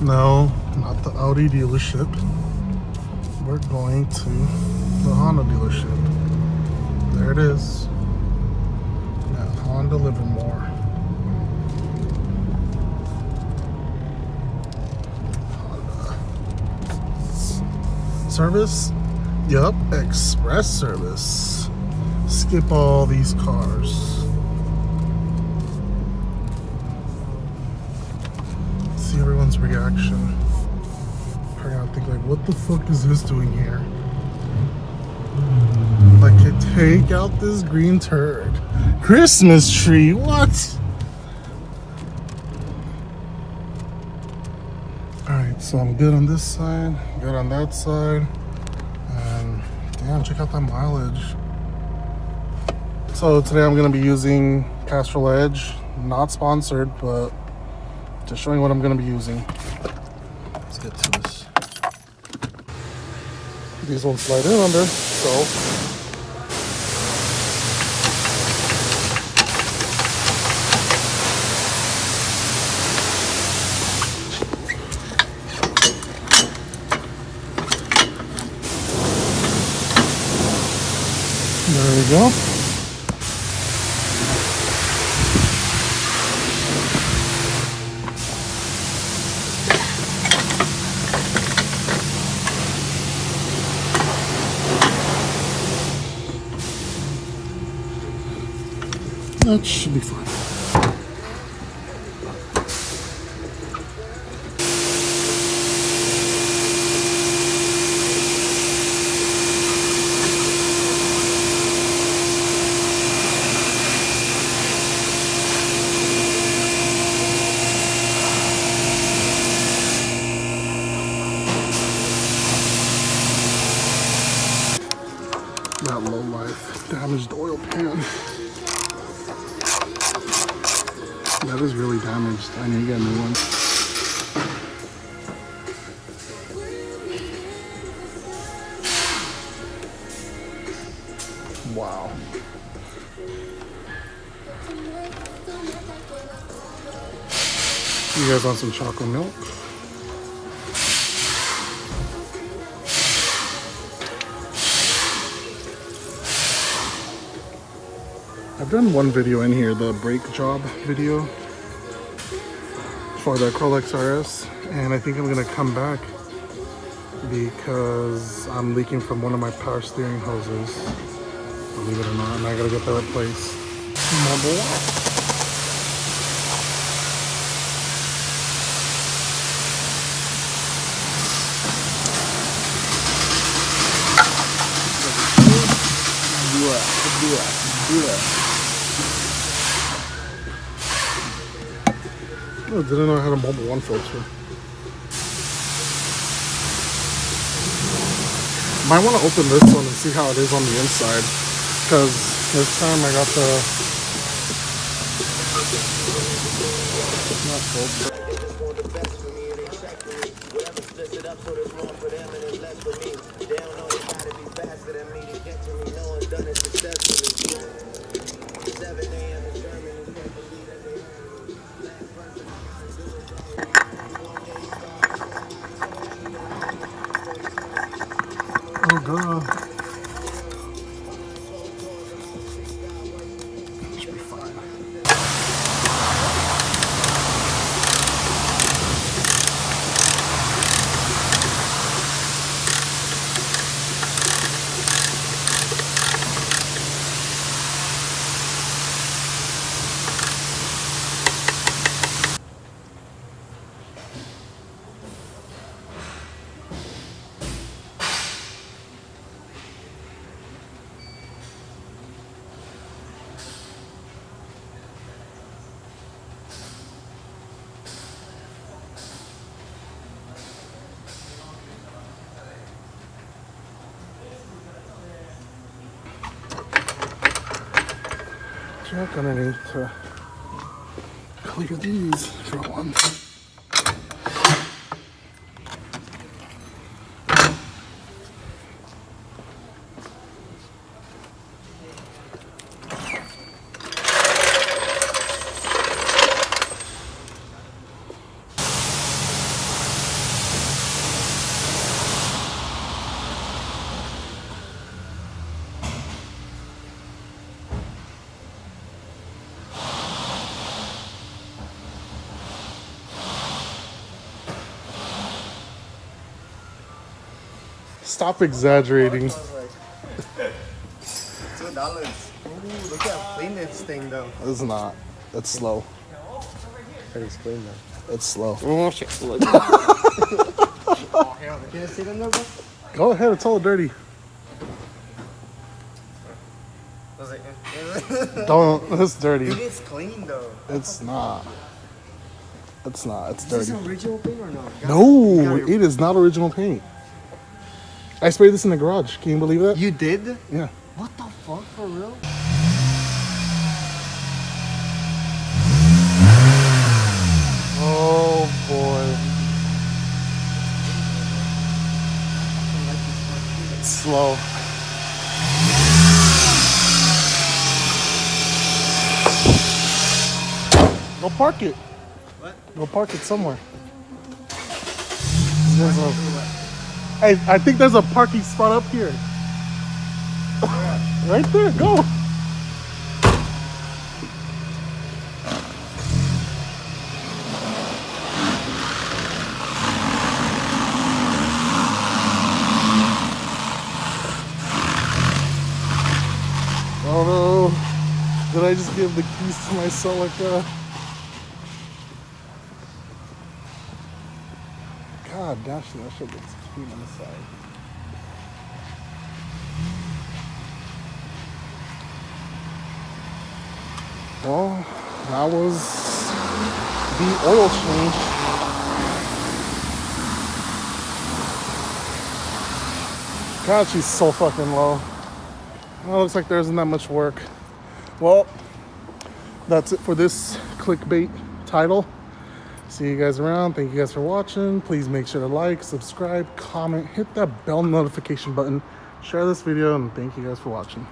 No, not the Audi dealership. We're going to the Honda dealership. There it is. At Honda Livermore. Honda. Service? Yup, express service. Skip all these cars. See everyone's reaction. Probably gonna think like, what the fuck is this doing here? Like, take out this green turd. Christmas tree, what? Alright, so I'm good on this side, good on that side. And damn, check out that mileage. So today I'm gonna be using Castrol Edge, not sponsored, but just showing what I'm gonna be using. Let's get to this. These won't slide in under, so there we go. That should be fine. That low life damaged oil pan. That is really damaged. I need to get a new one. Wow. You guys want some chocolate milk? I've done one video in here, the brake job video for the Corolla XRS, and I think I'm gonna come back because I'm leaking from one of my power steering hoses, believe it or not, and I gotta get that replaced. Oh, didn't know I had a Mobile One filter. Might want to open this one and see how it is on the inside, because this time I got the not filter. Oh god. Should be fine. I'm gonna need to clear these for one. Stop exaggerating. $2. Ooh, look how clean this thing though. It's not. It's slow. It's clean though. It's slow. Oh shit. Oh hell, can I see them though, bro? Go ahead. It's all dirty. Was it? Don't. It's dirty. It is clean though. It's not. It's not. It's Is dirty. this original paint or no? No, it is not original paint. I sprayed this in the garage. Can you believe that? You did? Yeah. What the fuck, for real? Oh boy. It's slow. Go park it. What? Go park it somewhere. Hey, I think there's a parking spot up here. Right there, go. Oh no, did I just give the keys to my Celica? God, gosh, that shit looks clean on the side. Well, that was the oil change. God, she's so fucking low. Well, looks like there isn't that much work. Well, that's it for this clickbait title. See you guys around. Thank you guys for watching. Please make sure to like, subscribe, comment, hit that bell notification button, share this video, and thank you guys for watching.